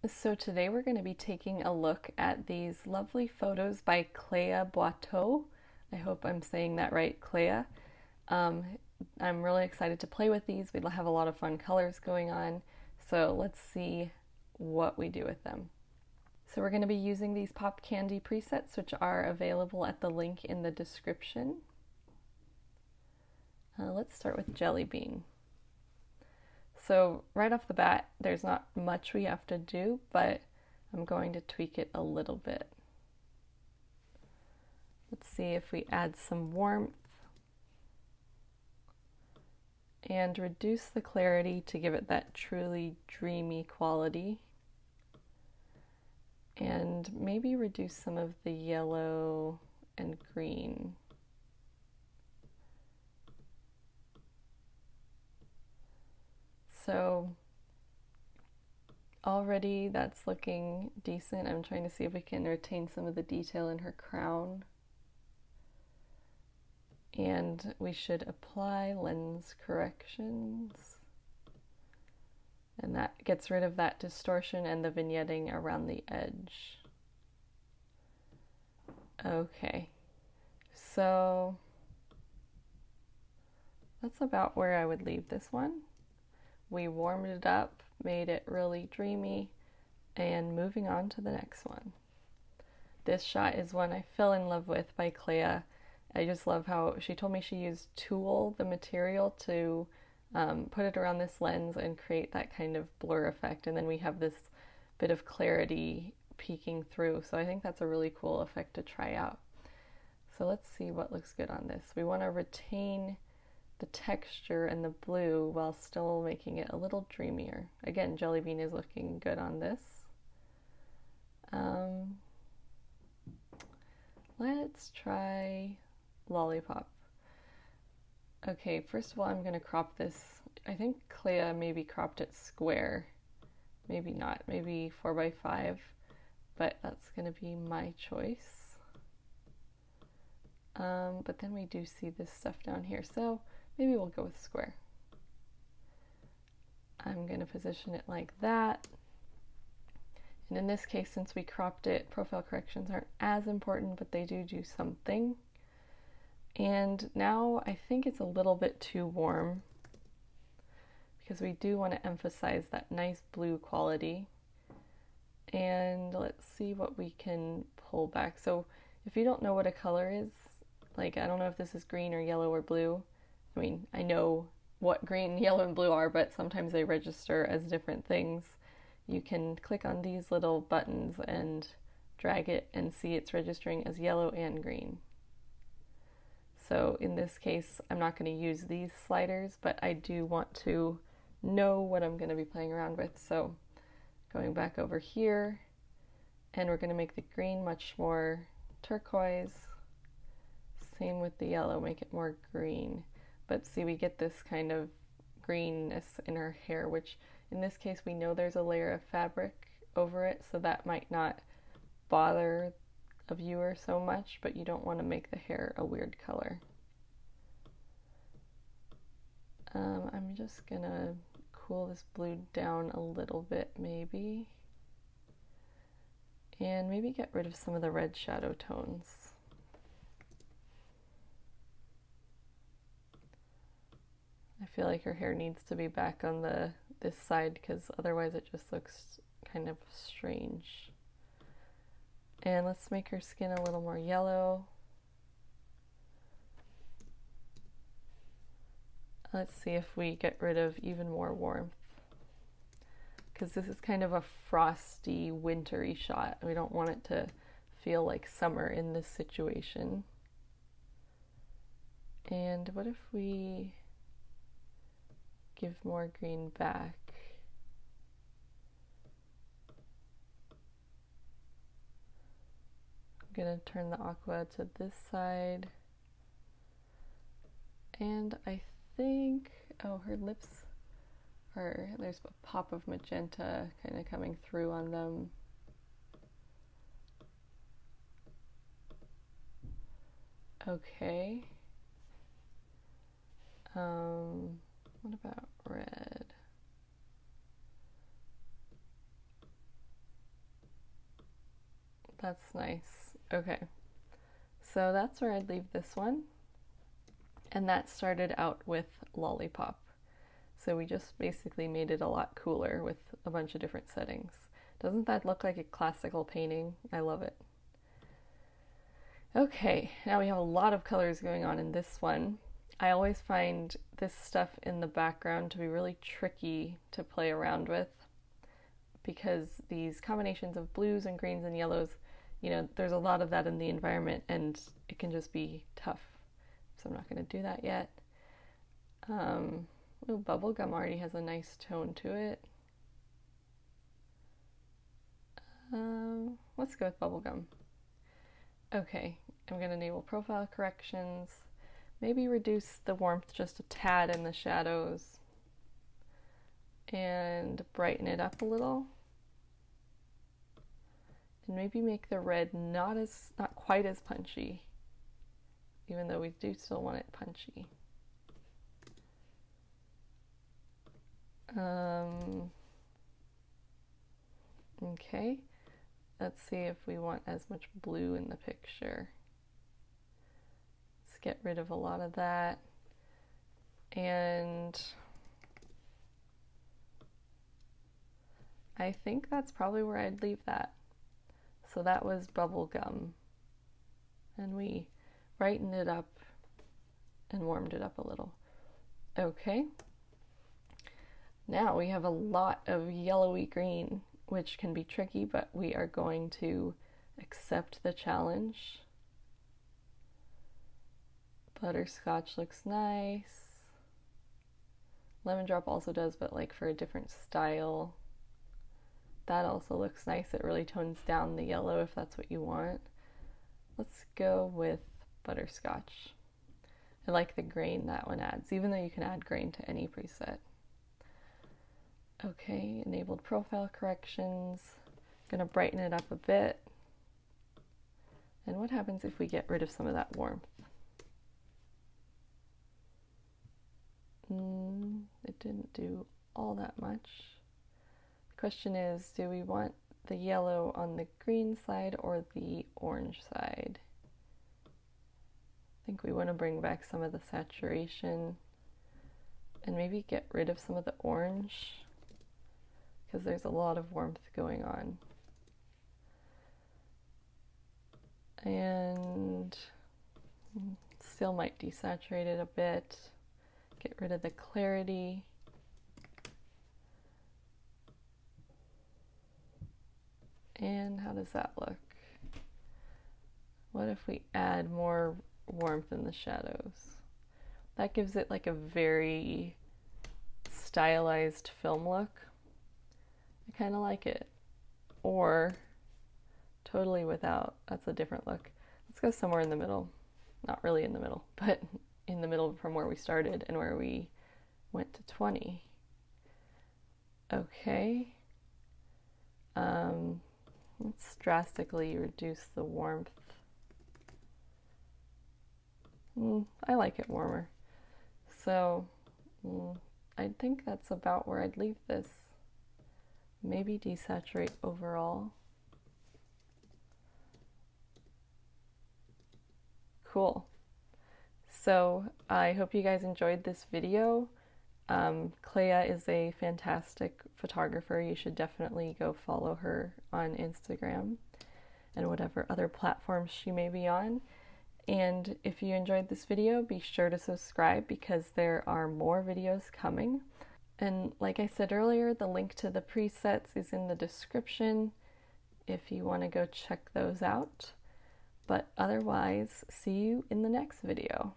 So today we're going to be taking a look at these lovely photos by Cléa Boitaud. I hope I'm saying that right, Cléa. Um, I'm really excited to play with these. We'll have a lot of fun colors going on. So let's see what we do with them. So we're going to be using these Pop Candy presets, which are available at the link in the description. Let's start with Jelly Bean. So right off the bat, there's not much we have to do, but I'm going to tweak it a little bit. Let's see if we add some warmth and reduce the clarity to give it that truly dreamy quality. And maybe reduce some of the yellow and green. So already that's looking decent. I'm trying to see if we can retain some of the detail in her crown. And we should apply lens corrections. And that gets rid of that distortion and the vignetting around the edge. Okay, so that's about where I would leave this one. We warmed it up, made it really dreamy, and moving on to the next one. This shot is one I fell in love with by Cléa. I just love how she told me she used tulle, the material, to put it around this lens and create that kind of blur effect, and then we have this bit of clarity peeking through. So I think that's a really cool effect to try out. So let's see what looks good on this. We want to retain the texture and the blue while still making it a little dreamier. Again, Jelly Bean is looking good on this. Let's try Lollipop. Okay, first of all, I'm going to crop this. I think Cléa maybe cropped it square. Maybe not, maybe 4x5, but that's going to be my choice. But then we do see this stuff down here, so maybe we'll go with square. I'm going to position it like that. And in this case, since we cropped it, profile corrections aren't as important, but they do something. And now I think it's a little bit too warm because we do want to emphasize that nice blue quality. And let's see what we can pull back. So if you don't know what a color is, like I don't know if this is green or yellow or blue. I mean, I know what green, yellow, and blue are, but sometimes they register as different things. You can click on these little buttons and drag it and see it's registering as yellow and green. So in this case, I'm not going to use these sliders, but I do want to know what I'm going to be playing around with. So going back over here, and we're going to make the green much more turquoise. Same with the yellow, make it more green. But see, we get this kind of greenness in her hair, which in this case we know there's a layer of fabric over it, so that might not bother a viewer so much, but you don't want to make the hair a weird color. I'm just gonna cool this blue down a little bit maybe, and maybe get rid of some of the red shadow tones. I feel like her hair needs to be back on this side because otherwise it just looks kind of strange. And let's make her skin a little more yellow. Let's see if we get rid of even more warmth, because this is kind of a frosty, wintry shot. We don't want it to feel like summer in this situation. And what if we give more green back? I'm gonna turn the aqua to this side, and I think, oh, her lips are, there's a pop of magenta kind of coming through on them. Okay. What about red? That's nice. Okay, so that's where I'd leave this one. And that started out with Lollipop. So we just basically made it a lot cooler with a bunch of different settings. Doesn't that look like a classical painting? I love it. Okay, now we have a lot of colors going on in this one. I always find this stuff in the background to be really tricky to play around with because these combinations of blues and greens and yellows, you know, there's a lot of that in the environment and it can just be tough. So I'm not going to do that yet. Oh, bubblegum already has a nice tone to it. Let's go with bubblegum. Okay, I'm going to enable profile corrections. Maybe reduce the warmth just a tad in the shadows. And brighten it up a little. And maybe make the red not quite as punchy. Even though we do still want it punchy. Okay, let's see if we want as much blue in the picture. Let's get rid of a lot of that. And I think that's probably where I'd leave that. So that was bubblegum. And we brightened it up and warmed it up a little. Okay. Now we have a lot of yellowy green, which can be tricky, but we are going to accept the challenge. Butterscotch looks nice. Lemon drop also does, but like for a different style. That also looks nice. It really tones down the yellow if that's what you want. Let's go with butterscotch. I like the grain that one adds, even though you can add grain to any preset. Okay, enabled profile corrections. Gonna brighten it up a bit. And what happens if we get rid of some of that warmth? It didn't do all that much. The question is, do we want the yellow on the green side or the orange side? I think we want to bring back some of the saturation and maybe get rid of some of the orange, because there's a lot of warmth going on. And still might desaturate it a bit. Get rid of the clarity. And how does that look? What if we add more warmth in the shadows? That gives it like a very stylized film look. I kind of like it. Or totally without. That's a different look. Let's go somewhere in the middle. Not really in the middle, but in the middle from where we started and where we went to 20. Okay. Let's drastically reduce the warmth. I like it warmer. So I think that's about where I'd leave this. Maybe desaturate overall. Cool. So I hope you guys enjoyed this video. Cléa is a fantastic photographer. You should definitely go follow her on Instagram and whatever other platforms she may be on. And if you enjoyed this video, be sure to subscribe because there are more videos coming. And like I said earlier, the link to the presets is in the description if you want to go check those out. But otherwise, see you in the next video.